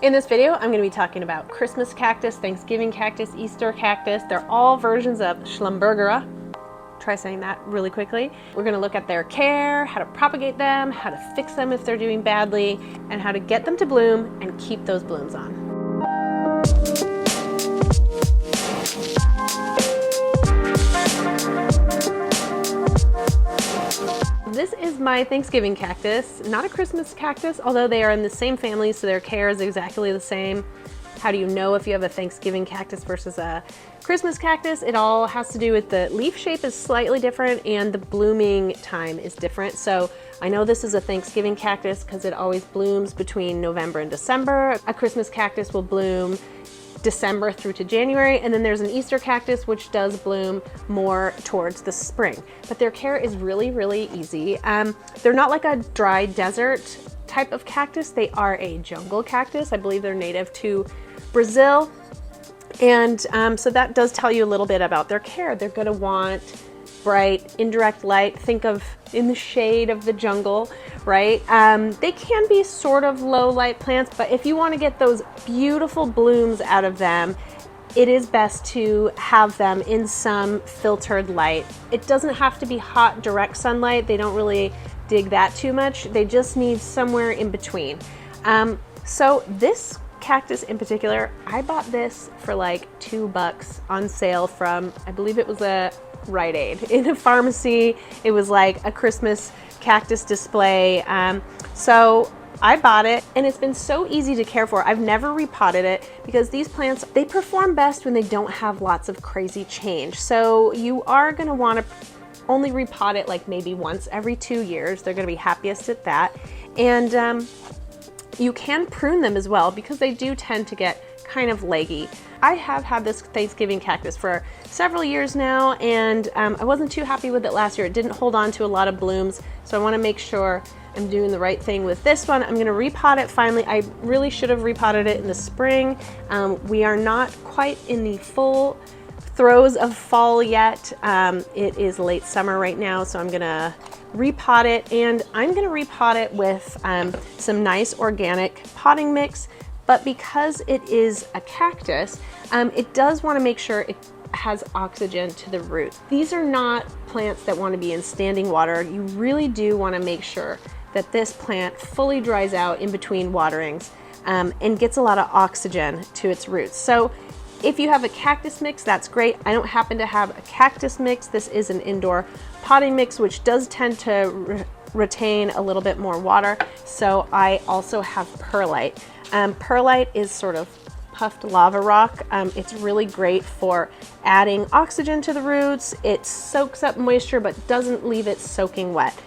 In this video, I'm going to be talking about Christmas cactus, Thanksgiving cactus, Easter cactus. They're all versions of Schlumbergera. Try saying that really quickly. We're going to look at their care, how to propagate them, how to fix them if they're doing badly, and how to get them to bloom and keep those blooms on. This is my Thanksgiving cactus, not a Christmas cactus, although they are in the same family, so their care is exactly the same. How do you know if you have a Thanksgiving cactus versus a Christmas cactus? It all has to do with the leaf shape is slightly different and the blooming time is different. So I know this is a Thanksgiving cactus because it always blooms between November and December. A Christmas cactus will bloom December through to January, and then there's an Easter cactus which does bloom more towards the spring. But their care is really, really easy. They're not like a dry desert type of cactus. They are a jungle cactus. I believe they're native to Brazil. And so that does tell you a little bit about their care. They're gonna want bright, indirect light. Think of in the shade of the jungle, right? They can be sort of low light plants, but if you want to get those beautiful blooms out of them, it is best to have them in some filtered light. It doesn't have to be hot, direct sunlight. They don't really dig that too much. They just need somewhere in between. So this cactus in particular, I bought this for like $2 on sale from, I believe it was a Rite Aid in a pharmacy. It was like a Christmas cactus display. So I bought it and it's been so easy to care for. I've never repotted it because these plants, they perform best when they don't have lots of crazy change. So you are going to want to only repot it like maybe once every 2 years. They're going to be happiest at that. And you can prune them as well because they do tend to get kind of leggy. I have had this Thanksgiving cactus for several years now, and I wasn't too happy with it last year. It didn't hold on to a lot of blooms, so I want to make sure I'm doing the right thing with this one. I'm going to repot it finally. I really should have repotted it in the spring. We are not quite in the full throes of fall yet. It is late summer right now, so I'm going to repot it, and I'm going to repot it with some nice organic potting mix. But because it is a cactus, it does want to make sure it has oxygen to the roots. These are not plants that want to be in standing water. You really do want to make sure that this plant fully dries out in between waterings and gets a lot of oxygen to its roots. So if you have a cactus mix, that's great. I don't happen to have a cactus mix. This is an indoor potting mix, which does tend to retain a little bit more water. So I also have perlite. Perlite is sort of puffed lava rock. It's really great for adding oxygen to the roots. It soaks up moisture but doesn't leave it soaking wet.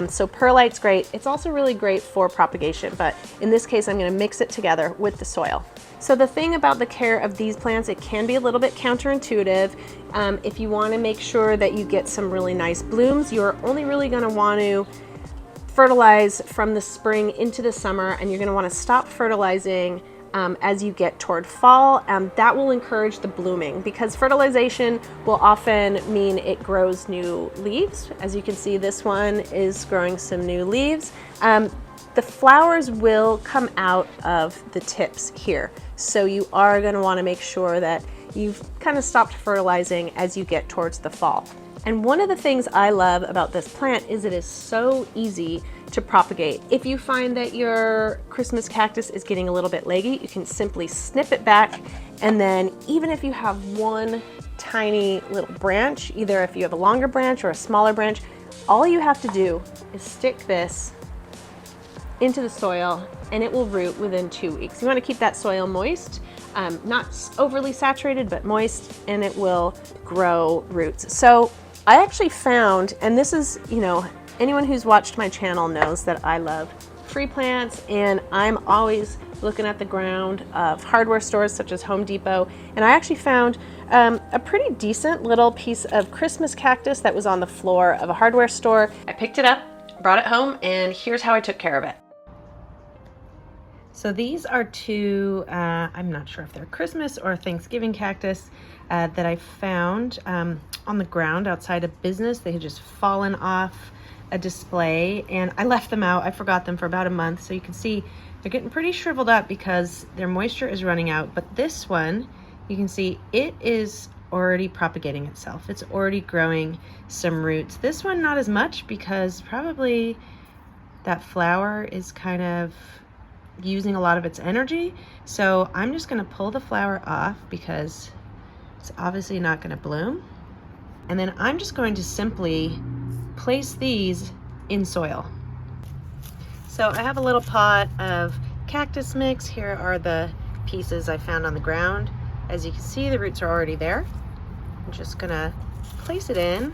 So perlite's great. It's also really great for propagation, but in this case I'm going to mix it together with the soil. So the thing about the care of these plants, it can be a little bit counterintuitive. If you want to make sure that you get some really nice blooms, you're only really going to want to fertilize from the spring into the summer, and you're going to want to stop fertilizing as you get toward fall. That will encourage the blooming because fertilization will often mean it grows new leaves. As you can see, this one is growing some new leaves. The flowers will come out of the tips here. So you are going to want to make sure that you've kind of stopped fertilizing as you get towards the fall. And one of the things I love about this plant is it is so easy to propagate. If you find that your Christmas cactus is getting a little bit leggy, you can simply snip it back, and then even if you have one tiny little branch, either if you have a longer branch or a smaller branch, all you have to do is stick this into the soil and it will root within 2 weeks. You want to keep that soil moist, not overly saturated, but moist, and it will grow roots. So I actually found, and this is, you know, anyone who's watched my channel knows that I love free plants, and I'm always looking at the ground of hardware stores such as Home Depot, and I actually found a pretty decent little piece of Christmas cactus that was on the floor of a hardware store. I picked it up, brought it home, and here's how I took care of it. So these are two, I'm not sure if they're Christmas or Thanksgiving cactus that I found on the ground outside a business. They had just fallen off a display and I left them out. I forgot them for about a month. So you can see They're getting pretty shriveled up because their moisture is running out, but this one, you can see it is already propagating itself. It's already growing some roots. This one not as much because probably that flower is kind of using a lot of its energy. So I'm just gonna pull the flower off because it's obviously not gonna bloom. And then I'm just going to simply place these in soil. So I have a little pot of cactus mix. Here are the pieces I found on the ground. As you can see, the roots are already there. I'm just gonna place it in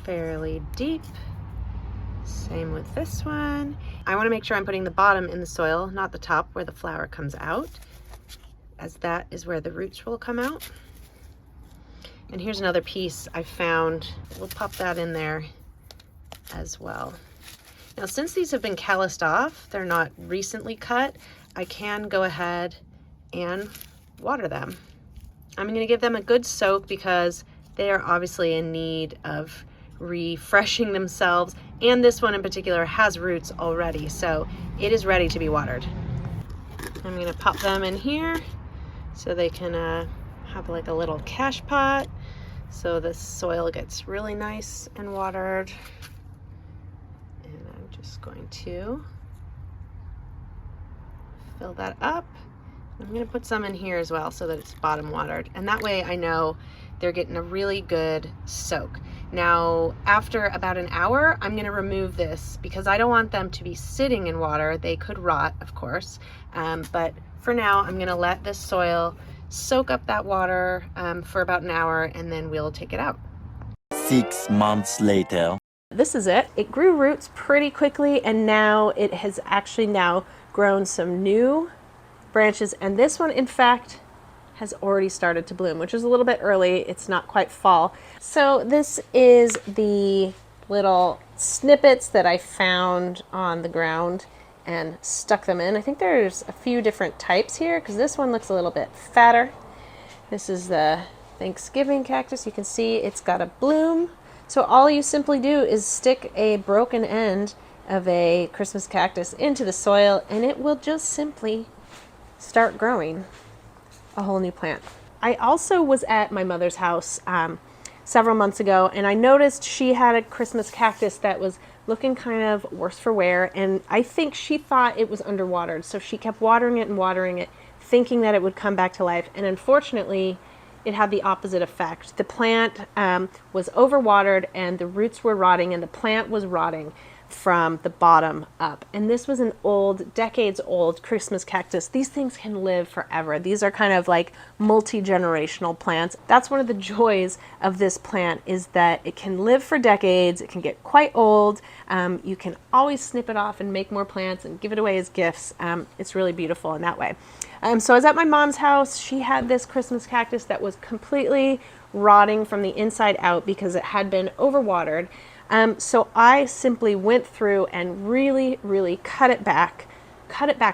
fairly deep. Same with this one. I wanna make sure I'm putting the bottom in the soil, not the top where the flower comes out, as that is where the roots will come out. And here's another piece I found. We'll pop that in there as well. Now, since these have been calloused off, they're not recently cut, I can go ahead and water them. I'm gonna give them a good soak because they are obviously in need of refreshing themselves. And this one in particular has roots already, so it is ready to be watered. I'm gonna pop them in here so they can have like a little cache pot. So the soil gets really nice and watered. Just going to fill that up. I'm going to put some in here as well so that it's bottom watered, and that way I know they're getting a really good soak. Now after about an hour I'm going to remove this because I don't want them to be sitting in water. They could rot, of course, but for now I'm going to let this soil soak up that water for about an hour, and then we'll take it out. 6 months later. This is it. It grew roots pretty quickly, and now it has actually now grown some new branches, and this one in fact has already started to bloom, which is a little bit early. It's not quite fall. So this is the little snippets that I found on the ground and stuck them in. I think there's a few different types here because this one looks a little bit fatter. This is the Thanksgiving cactus. You can see it's got a bloom. So all you simply do is stick a broken end of a Christmas cactus into the soil, and it will just simply start growing a whole new plant. I also was at my mother's house several months ago, and I noticed she had a Christmas cactus that was looking kind of worse for wear, and I think she thought it was underwatered, so she kept watering it, thinking that it would come back to life, and unfortunately it had the opposite effect. The plant was overwatered and the roots were rotting, and the plant was rotting from the bottom up. And this was an old, decades old Christmas cactus. These things can live forever. These are kind of like multi-generational plants. That's one of the joys of this plant, is that it can live for decades. It can get quite old. You can always snip it off and make more plants and give it away as gifts. It's really beautiful in that way. So I was at my mom's house. She had this Christmas cactus that was completely rotting from the inside out because it had been overwatered. So I simply went through and really cut it back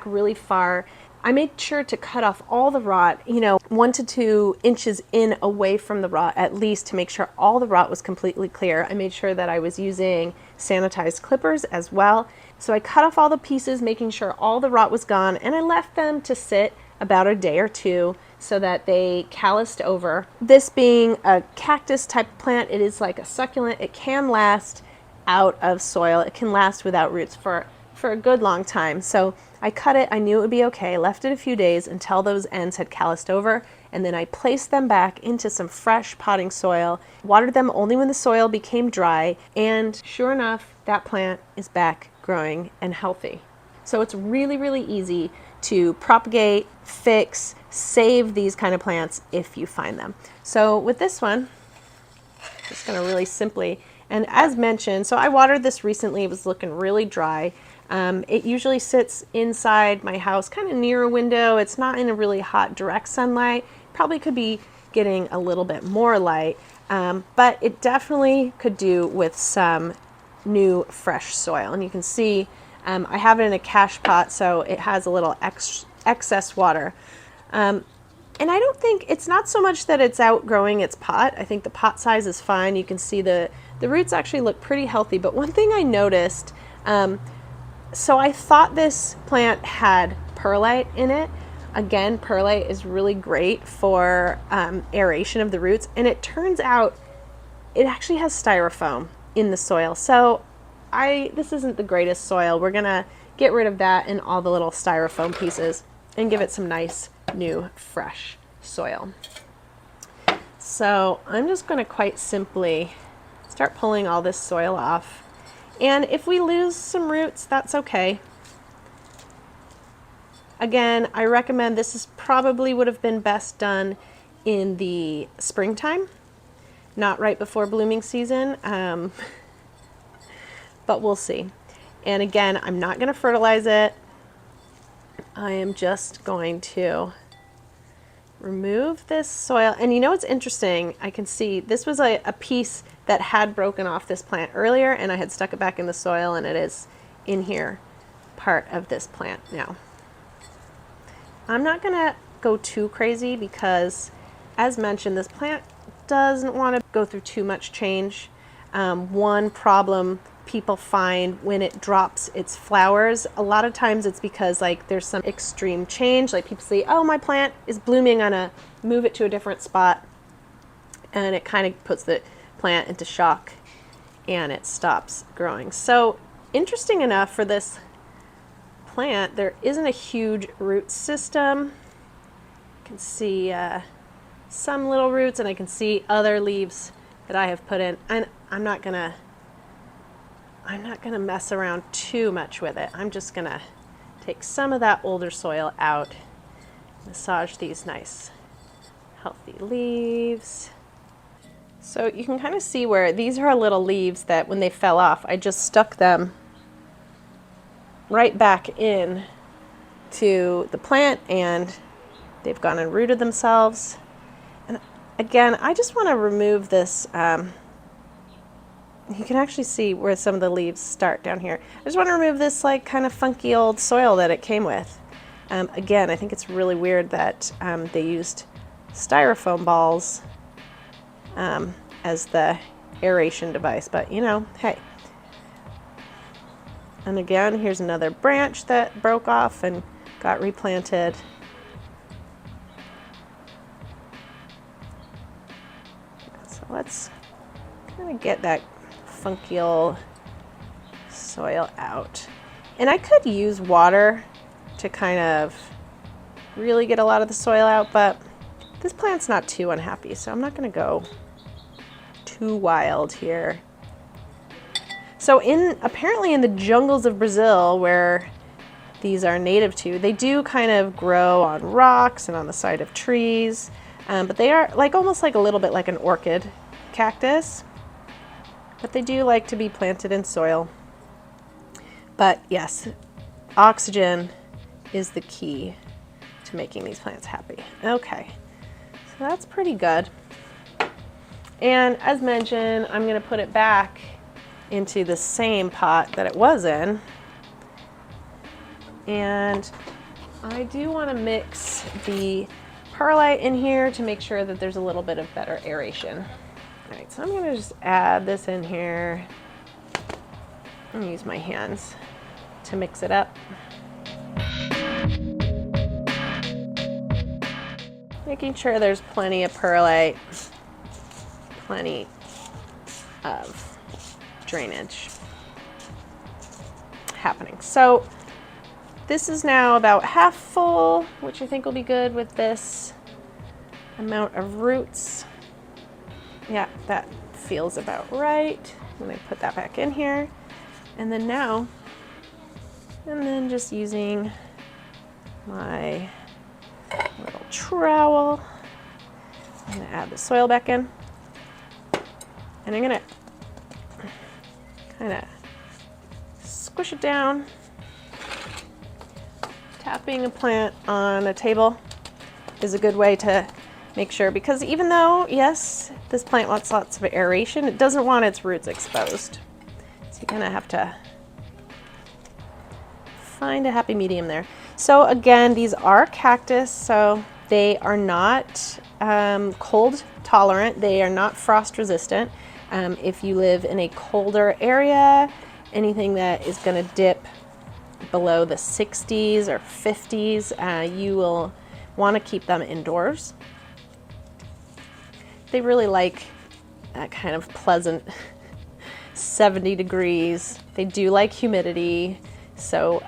really far. I made sure to cut off all the rot, 1 to 2 inches in away from the rot, at least, to make sure all the rot was completely clear. I made sure that I was using sanitized clippers as well. So I cut off all the pieces, making sure all the rot was gone, and I left them to sit about a day or two so that they calloused over. This being a cactus type plant, it is like a succulent. It can last out of soil. It can last without roots for a good long time. So I cut it. I knew it would be okay. Left it a few days until those ends had calloused over, and then I placed them back into some fresh potting soil, watered them only when the soil became dry, and sure enough, that plant is back growing and healthy. So it's really easy to propagate, fix, save these kind of plants if you find them. So with this one, just gonna really simply, and as mentioned, so I watered this recently. It was looking really dry. It usually sits inside my house, kind of near a window. It's not in a really hot direct sunlight. Probably could be getting a little bit more light, but it definitely could do with some new fresh soil. And you can see I have it in a cache pot, so it has a little excess water. And I don't think, it's not so much that it's outgrowing its pot. I think the pot size is fine. You can see the roots actually look pretty healthy. But one thing I noticed, So I thought this plant had perlite in it. Again, perlite is really great for aeration of the roots, and it turns out it actually has styrofoam in the soil. So this isn't the greatest soil. We're gonna get rid of that and all the little styrofoam pieces and give it some nice, new, fresh soil. So I'm just gonna quite simply start pulling all this soil off. And if we lose some roots, that's okay. Again, I recommend this probably would have been best done in the springtime, not right before blooming season, but we'll see. And again, I'm not going to fertilize it. I am just going to remove this soil. And you know what's interesting? I can see this was a piece that had broken off this plant earlier, and I had stuck it back in the soil, and it is in here, part of this plant now. I'm not going to go too crazy because, as mentioned, this plant doesn't want to go through too much change. One problem people find when it drops its flowers, a lot of times it's because like there's some extreme change. Like people say, oh, my plant is blooming, I'm gonna move it to a different spot. And it kind of puts the plant into shock and it stops growing. So interesting enough, for this plant, there isn't a huge root system. You can see some little roots, and I can see other leaves that I have put in. And I'm not gonna mess around too much with it. I'm just gonna take some of that older soil out, massage these nice, healthy leaves. So you can kind of see where these are little leaves that when they fell off, I just stuck them right back in to the plant and they've gone and rooted themselves. And again, I just want to remove this. You can actually see where some of the leaves start down here. I just want to remove this like kind of funky old soil that it came with. Again, I think it's really weird that they used styrofoam balls as the aeration device, but you know, hey. And again, here's another branch that broke off and got replanted. So let's kind of get that funky old soil out. And I could use water to kind of really get a lot of the soil out, but this plant's not too unhappy, so I'm not going to go too wild here. So apparently in the jungles of Brazil, where these are native to, they do kind of grow on rocks and on the side of trees, but they are like almost like a little bit like an orchid cactus, but they do like to be planted in soil. But yes, oxygen is the key to making these plants happy. Okay, so that's pretty good. And as mentioned, I'm going to put it back into the same pot that it was in. And I do want to mix the perlite in here to make sure that there's a little bit of better aeration. All right, so I'm going to just add this in here and use my hands to mix it up. Making sure there's plenty of perlite, plenty of drainage happening. So this is now about half full, which I think will be good with this amount of roots. Yeah, that feels about right. I'm going to put that back in here. And then now, just using my little trowel, I'm going to add the soil back in. And I'm going to kind of squish it down. Tapping a plant on a table is a good way to make sure, because even though, yes, this plant wants lots of aeration, it doesn't want its roots exposed. So you're gonna have to find a happy medium there. So again, these are cactus, so they are not cold tolerant. They are not frost resistant. If you live in a colder area, anything that is going to dip below the 60s or 50s, you will want to keep them indoors. They really like that kind of pleasant 70 degrees. They do like humidity. So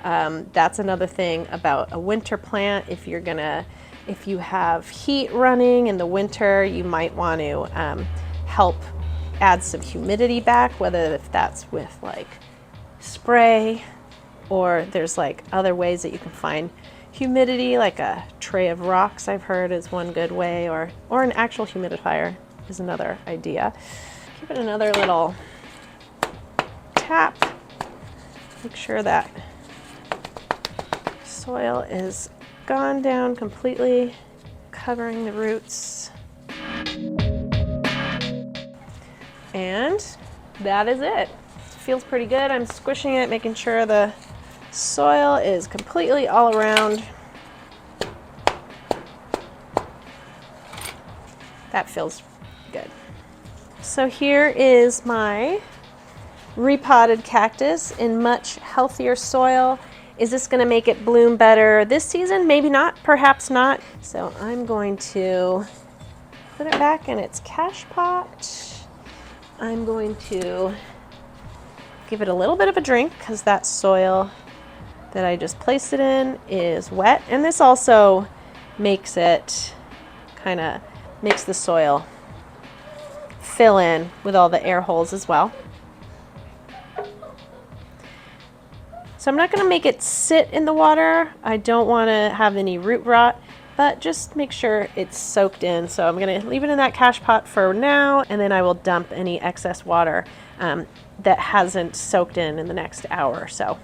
that's another thing about a winter plant. If you have heat running in the winter, you might want to help add some humidity back, whether if that's with like spray, or there's like other ways that you can find humidity, like a tray of rocks I've heard is one good way, or an actual humidifier is another idea. Give it another little tap. Make sure that soil is gone down completely, covering the roots. And that is it. Feels pretty good. I'm squishing it, making sure the soil is completely all around. That feels good. So here is my repotted cactus in much healthier soil. Is this going to make it bloom better this season? Maybe not, perhaps not. So I'm going to put it back in its cache pot. I'm going to give it a little bit of a drink because that soil that I just placed it in is wet. And this also makes the soil fill in with all the air holes as well. So I'm not going to make it sit in the water. I don't want to have any root rot, but just make sure it's soaked in. So I'm going to leave it in that cache pot for now, and then I will dump any excess water that hasn't soaked in the next hour or so.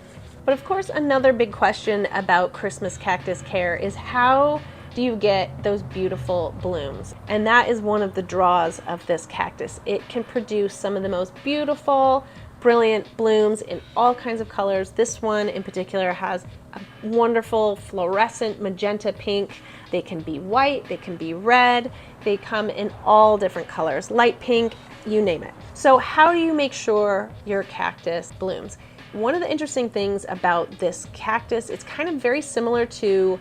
But of course, another big question about Christmas cactus care is how do you get those beautiful blooms? And that is one of the draws of this cactus. It can produce some of the most beautiful, brilliant blooms in all kinds of colors. This one in particular has a wonderful fluorescent magenta pink. They can be white, they can be red, they come in all different colors, light pink, you name it. So how do you make sure your cactus blooms? One of the interesting things about this cactus, it's kind of very similar to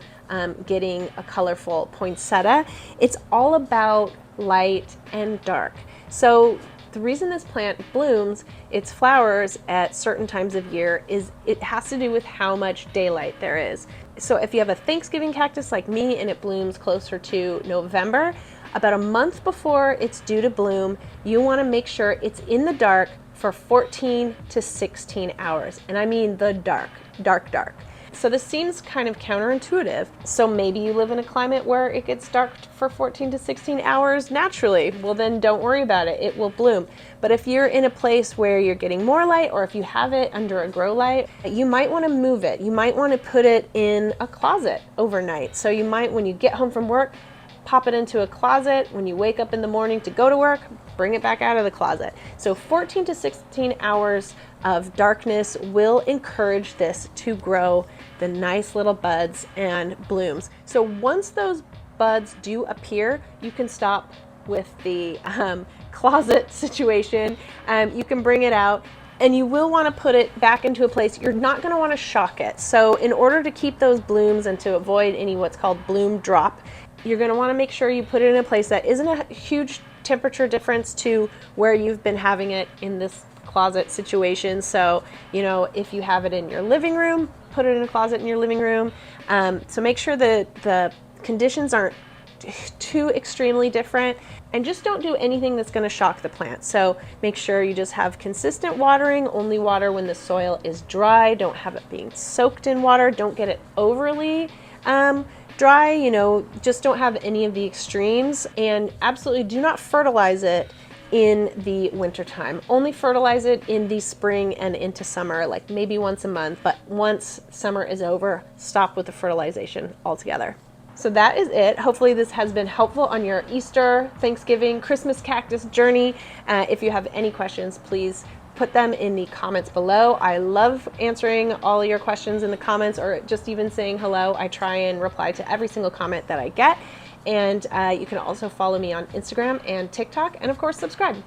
getting a colorful poinsettia. It's all about light and dark. So the reason this plant blooms its flowers at certain times of year is it has to do with how much daylight there is. So if you have a Thanksgiving cactus like me and it blooms closer to November, about a month before it's due to bloom, you want to make sure it's in the dark for 14 to 16 hours. And I mean the dark, dark, dark. So this seems kind of counterintuitive. So maybe you live in a climate where it gets dark for 14 to 16 hours naturally. Well, then don't worry about it. It will bloom. But if you're in a place where you're getting more light, or if you have it under a grow light, you might want to move it. You might want to put it in a closet overnight. So you might, when you get home from work, pop it into a closet. When you wake up in the morning to go to work, bring it back out of the closet. So 14 to 16 hours of darkness will encourage this to grow the nice little buds and blooms. So once those buds do appear, you can stop with the closet situation. You can bring it out, and you will want to put it back into a place. You're not going to want to shock it. So in order to keep those blooms and to avoid any what's called bloom drop, you're going to want to make sure you put it in a place that isn't a huge temperature difference to where you've been having it in this closet situation. So, you know, if you have it in your living room, put it in a closet in your living room. So make sure that the conditions aren't too extremely different, and just don't do anything that's going to shock the plant. So make sure you just have consistent watering, only water when the soil is dry. Don't have it being soaked in water. Don't get it overly dry, you know, just don't have any of the extremes, and absolutely do not fertilize it in the wintertime. Only fertilize it in the spring and into summer, like maybe once a month, but once summer is over, stop with the fertilization altogether. So that is it. Hopefully this has been helpful on your Easter, Thanksgiving, Christmas cactus journey. If you have any questions, please put them in the comments below. I love answering all your questions in the comments, or just even saying hello. I try and reply to every single comment that I get. And you can also follow me on Instagram and TikTok, and of course subscribe.